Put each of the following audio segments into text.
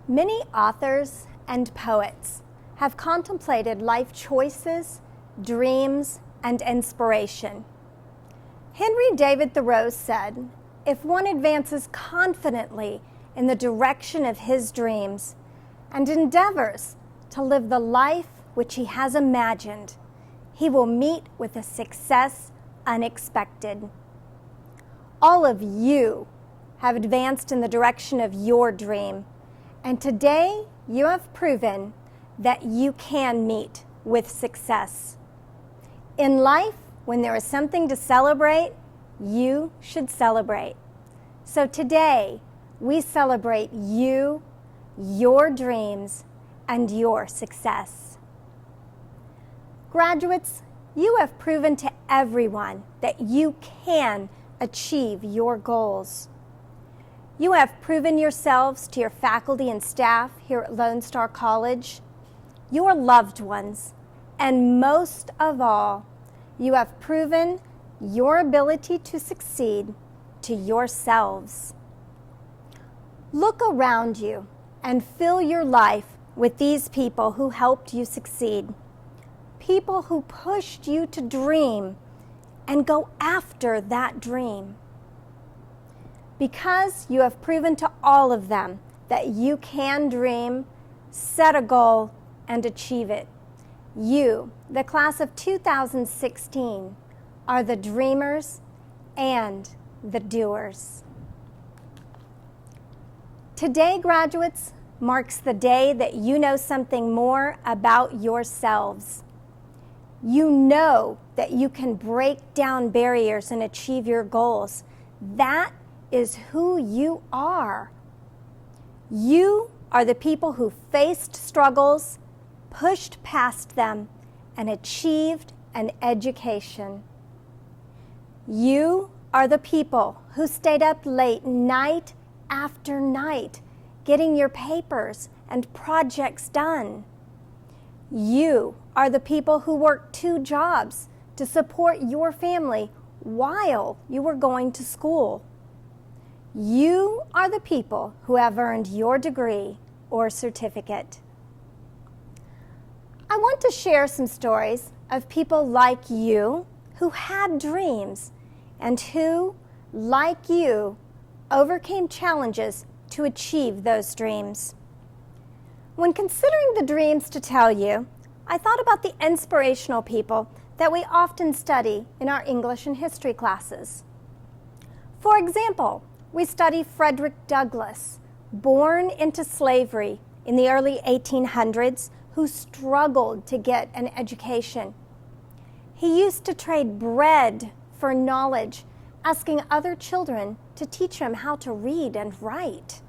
Many authors and poets have contemplated life choices, dreams, and inspiration. Henry David Thoreau said, "If one advances confidently in the direction of his dreams and endeavors to live the life which he has imagined, he will meet with a success unexpected." All of you have advanced in the direction of your dream, and today you have proven that you can meet with success. In life, when there is something to celebrate, you should celebrate. So today, we celebrate you, your dreams, and your success. Graduates, you have proven to everyone that you can achieve your goals. You have proven yourselves to your faculty and staff here at Lone Star College, your loved ones, and most of all, you have proven your ability to succeed to yourselves. Look around you and fill your life with these people who helped you succeed, people who pushed you to dream and go after that dream. Because you have proven to all of them that you can dream, set a goal, and achieve it, you, the class of 2016, are the dreamers and the doers. Today, graduates, marks the day that you know something more about yourselves. You know that you can break down barriers and achieve your goals. That is who you are. You are the people who faced struggles, pushed past them, and achieved an education. You are the people who stayed up late night after night getting your papers and projects done. You are the people who worked 2 jobs to support your family while you were going to school. You are the people who have earned your degree or certificate. I want to share some stories of people like you who had dreams and who, like you, overcame challenges to achieve those dreams. When considering the dreams to tell you, I thought about the inspirational people that we often study in our English and history classes. For example, we study Frederick Douglass, born into slavery in the early 1800s, who struggled to get an education. He used to trade bread for knowledge, asking other children to teach him how to read and write.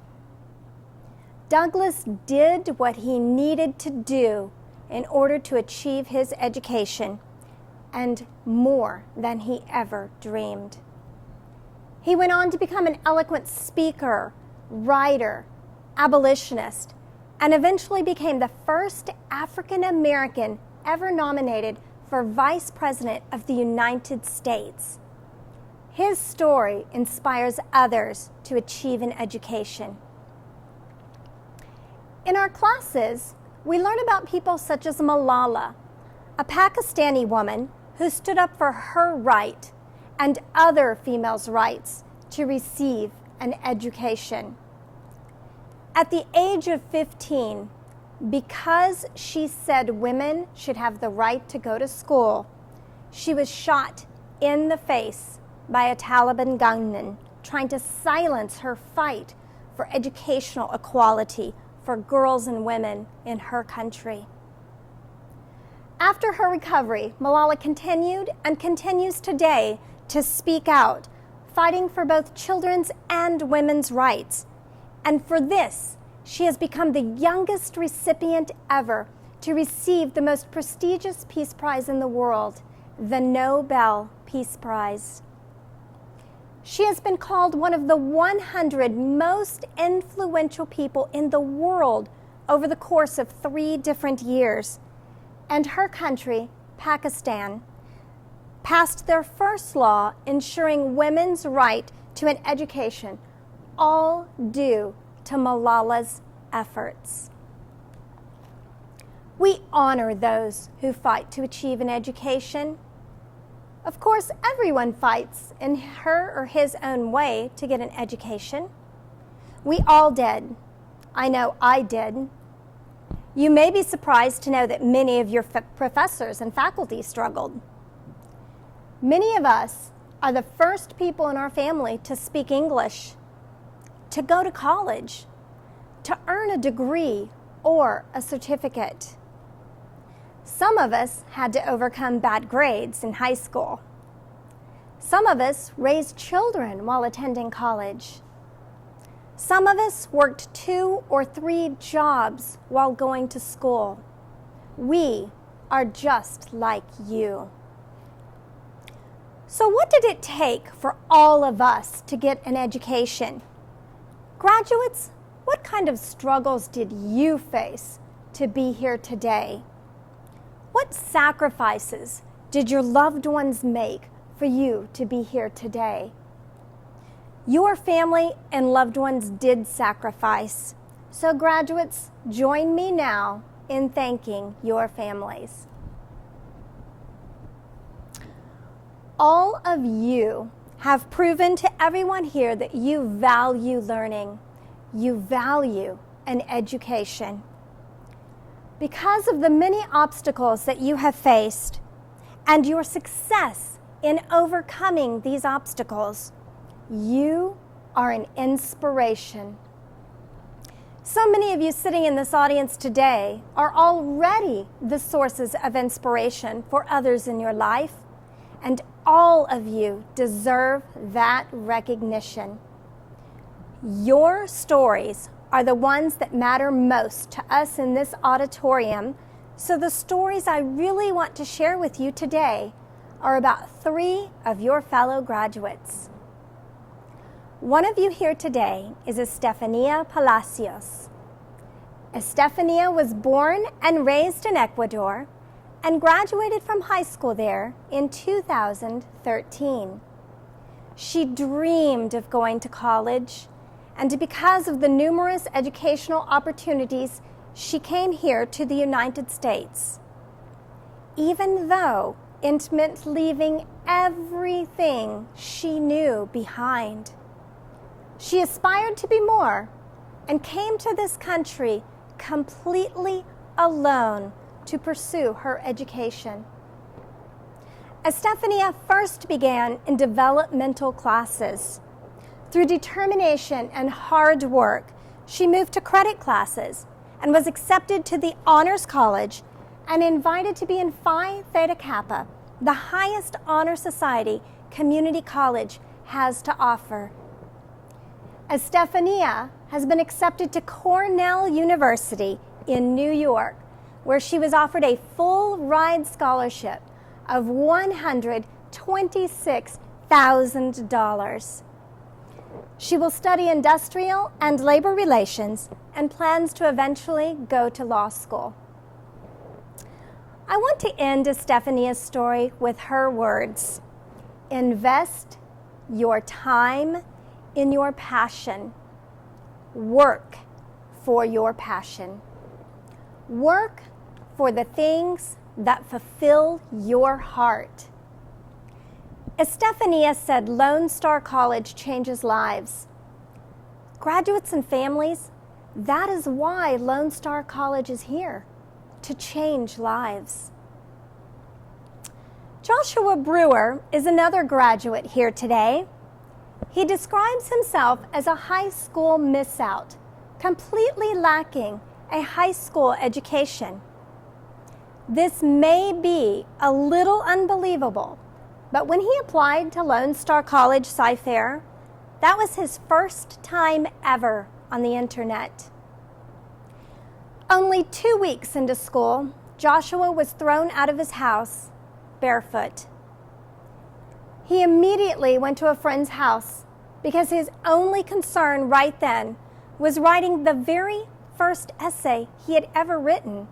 Douglass did what he needed to do in order to achieve his education, and more than he ever dreamed. He went on to become an eloquent speaker, writer, abolitionist, and eventually became the first African American ever nominated for Vice President of the United States. His story inspires others to achieve an education. In our classes, we learn about people such as Malala, a Pakistani woman who stood up for her right and other females' rights to receive an education. At the age of 15, because she said women should have the right to go to school, she was shot in the face by a Taliban gunman trying to silence her fight for educational equality for girls and women in her country. After her recovery, Malala continued and continues today to speak out, fighting for both children's and women's rights. And for this, she has become the youngest recipient ever to receive the most prestigious peace prize in the world, the Nobel Peace Prize. She has been called one of the 100 most influential people in the world over the course of 3 different years. And her country, Pakistan, passed their first law ensuring women's right to an education, all due to Malala's efforts. We honor those who fight to achieve an education. Of course, everyone fights in her or his own way to get an education. We all did. I know I did. You may be surprised to know that many of your professors and faculty struggled. Many of us are the first people in our family to speak English, to go to college, to earn a degree or a certificate. Some of us had to overcome bad grades in high school. Some of us raised children while attending college. Some of us worked 2 or 3 jobs while going to school. We are just like you. So what did it take for all of us to get an education? Graduates, what kind of struggles did you face to be here today? What sacrifices did your loved ones make for you to be here today? Your family and loved ones did sacrifice. So graduates, join me now in thanking your families. All of you have proven to everyone here that you value learning. You value an education. Because of the many obstacles that you have faced and your success in overcoming these obstacles, you are an inspiration. So many of you sitting in this audience today are already the sources of inspiration for others in your life, and all of you deserve that recognition. Your stories are the ones that matter most to us in this auditorium, so the stories I really want to share with you today are about 3 of your fellow graduates. One of you here today is Estefania Palacios. Estefania was born and raised in Ecuador and graduated from high school there in 2013. She dreamed of going to college, and because of the numerous educational opportunities, she came here to the United States. Even though it meant leaving everything she knew behind. She aspired to be more and came to this country completely alone to pursue her education. Estefania first began in developmental classes. Through determination and hard work, she moved to credit classes and was accepted to the Honors College and invited to be in Phi Theta Kappa, the highest honor society community college has to offer. Estefania has been accepted to Cornell University in New York, where she was offered a full ride scholarship of $126,000. She will study industrial and labor relations and plans to eventually go to law school. I want to end Estefania's story with her words. Invest your time in your passion. Work for your passion. Work for the things that fulfill your heart. Estefania said Lone Star College changes lives. Graduates and families, that is why Lone Star College is here, to change lives. Joshua Brewer is another graduate here today. He describes himself as a high school miss-out, completely lacking a high school education. This may be a little unbelievable, but when he applied to Lone Star College-CyFair, that was his first time ever on the internet. Only 2 weeks into school, Joshua was thrown out of his house barefoot. He immediately went to a friend's house because his only concern right then was writing the very first essay he had ever written,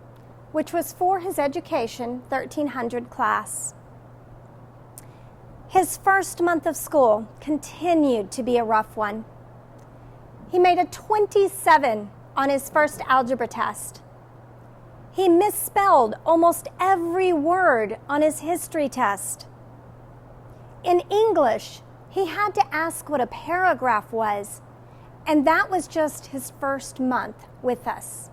which was for his Education 1300 class. His first month of school continued to be a rough one. He made a 27 on his first algebra test. He misspelled almost every word on his history test. In English, he had to ask what a paragraph was, and that was just his first month with us.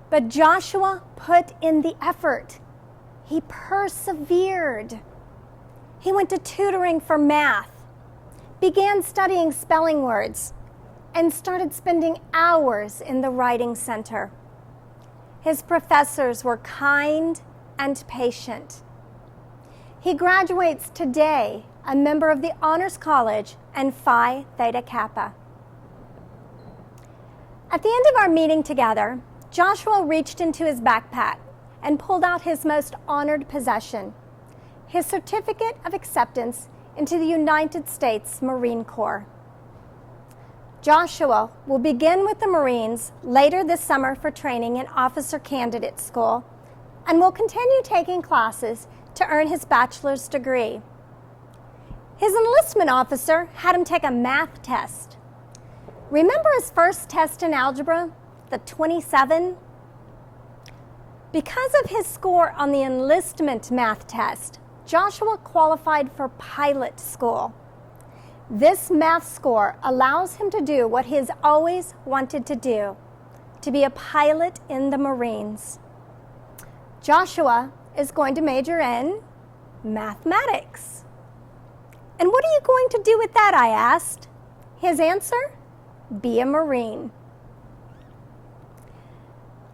But Joshua put in the effort. He persevered. He went to tutoring for math, began studying spelling words, and started spending hours in the writing center. His professors were kind and patient. He graduates today a member of the Honors College and Phi Theta Kappa. At the end of our meeting together, Joshua reached into his backpack and pulled out his most honored possession, his certificate of acceptance into the United States Marine Corps. Joshua will begin with the Marines later this summer for training in Officer Candidate School and will continue taking classes to earn his bachelor's degree. His enlistment officer had him take a math test. Remember his first test in algebra, the 27? Because of his score on the enlistment math test, Joshua qualified for pilot school. This math score allows him to do what he has always wanted to do, to be a pilot in the Marines. Joshua is going to major in mathematics. And what are you going to do with that, I asked. His answer, be a Marine.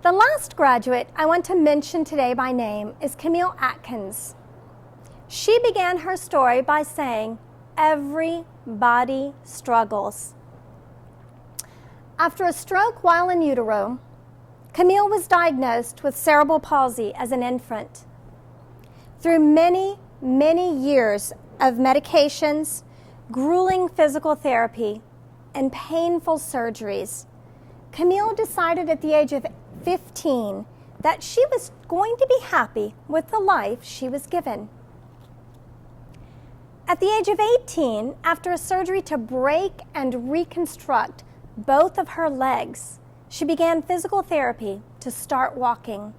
The last graduate I want to mention today by name is Camille Atkins. She began her story by saying, everybody struggles. After a stroke while in utero, Camille was diagnosed with cerebral palsy as an infant. Through many, many years of medications, grueling physical therapy, and painful surgeries, Camille decided at the age of 15 that she was going to be happy with the life she was given. At the age of 18, after a surgery to break and reconstruct both of her legs, she began physical therapy to start walking.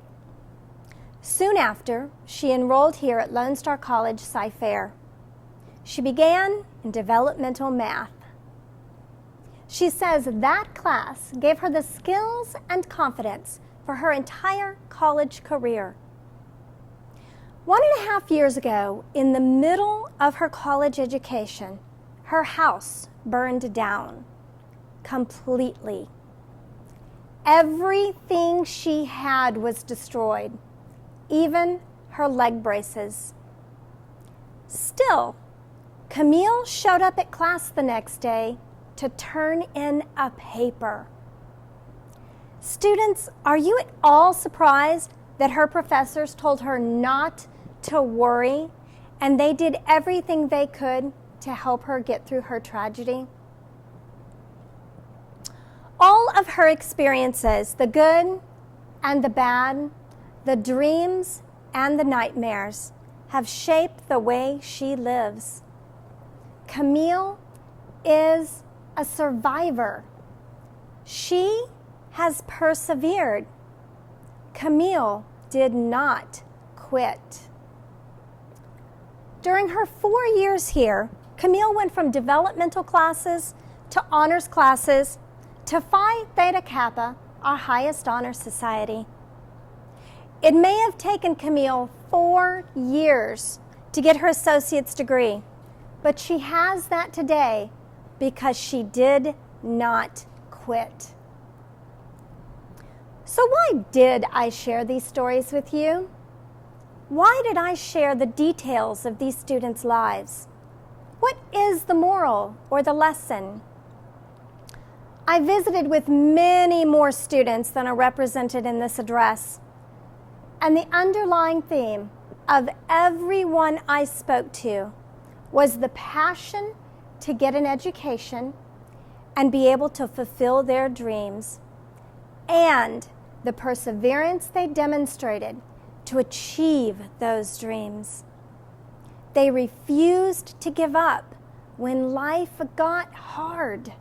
Soon after, she enrolled here at Lone Star College-CyFair. She began in developmental math. She says that class gave her the skills and confidence for her entire college career. 1.5 years ago, in the middle of her college education, her house burned down completely. Everything she had was destroyed, even her leg braces. Still, Camille showed up at class the next day to turn in a paper. Students, are you at all surprised that her professors told her not to worry, and they did everything they could to help her get through her tragedy? All of her experiences, the good and the bad, the dreams and the nightmares, have shaped the way she lives. Camille is a survivor. She has persevered. Camille did not quit. During her 4 years here, Camille went from developmental classes to honors classes to Phi Theta Kappa, our highest honor society. It may have taken Camille 4 years to get her associate's degree, but she has that today because she did not quit. So why did I share these stories with you? Why did I share the details of these students' lives? What is the moral or the lesson? I visited with many more students than are represented in this address, and the underlying theme of everyone I spoke to was the passion to get an education and be able to fulfill their dreams, and the perseverance they demonstrated to achieve those dreams. They refused to give up when life got hard.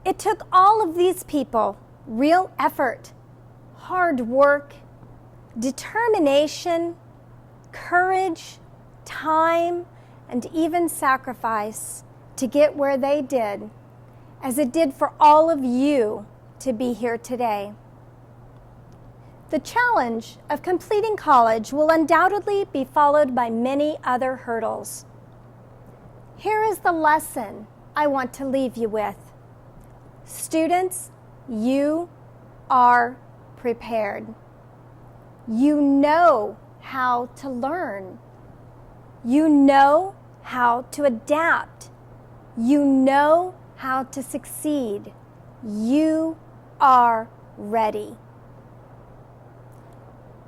It took all of these people, real effort, hard work, determination, courage, time, and even sacrifice to get where they did, as it did for all of you to be here today. The challenge of completing college will undoubtedly be followed by many other hurdles. Here is the lesson I want to leave you with. Students, you are prepared. You know how to learn. You know how to adapt. You know how to succeed. You are ready.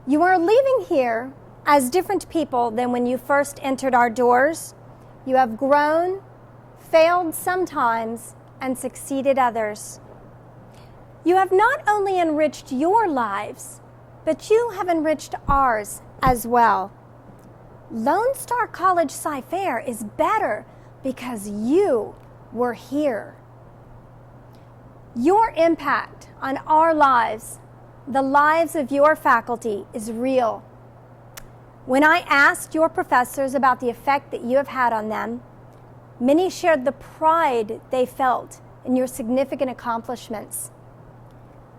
You are leaving here as different people than when you first entered our doors. You have grown, failed sometimes, and succeeded others. You have not only enriched your lives, but you have enriched ours as well. Lone Star College-CyFair is better because you were here. Your impact on our lives, the lives of your faculty, is real. When I asked your professors about the effect that you have had on them, many shared the pride they felt in your significant accomplishments.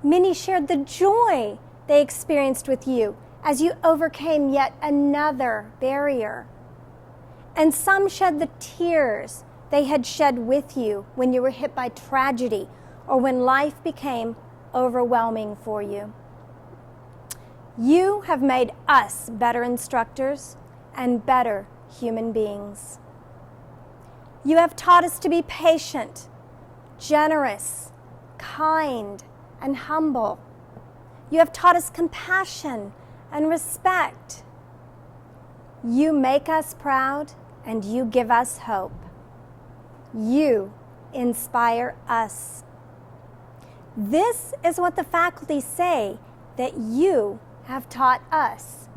Many shared the joy they experienced with you as you overcame yet another barrier. And some shed the tears they had shed with you when you were hit by tragedy or when life became overwhelming for you. You have made us better instructors and better human beings. You have taught us to be patient, generous, kind, and humble. You have taught us compassion and respect. You make us proud and you give us hope. You inspire us. This is what the faculty say that you have taught us.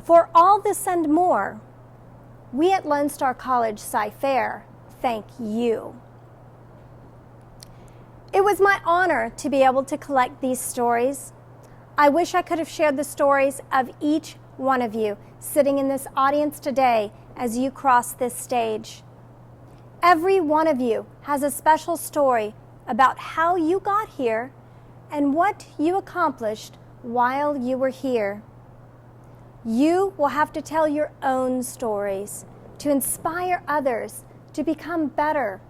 For all this and more, we at Lone Star College-CyFair thank you. It was my honor to be able to collect these stories. I wish I could have shared the stories of each one of you sitting in this audience today as you cross this stage. Every one of you has a special story about how you got here and what you accomplished while you were here. You will have to tell your own stories to inspire others to become better,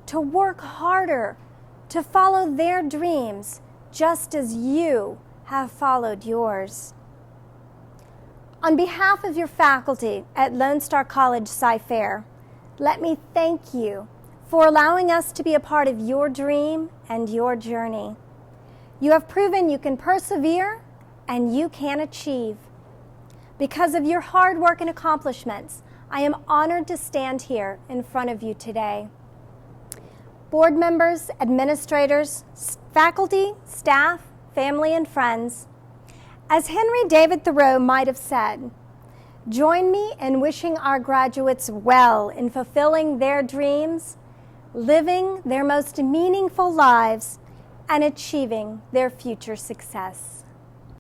to work harder, to follow their dreams just as you have followed yours. On behalf of your faculty at Lone Star College-CyFair, let me thank you for allowing us to be a part of your dream and your journey. You have proven you can persevere and you can achieve. Because of your hard work and accomplishments, I am honored to stand here in front of you today. Board members, administrators, faculty, staff, family, and friends, as Henry David Thoreau might have said, join me in wishing our graduates well in fulfilling their dreams, living their most meaningful lives, and achieving their future success.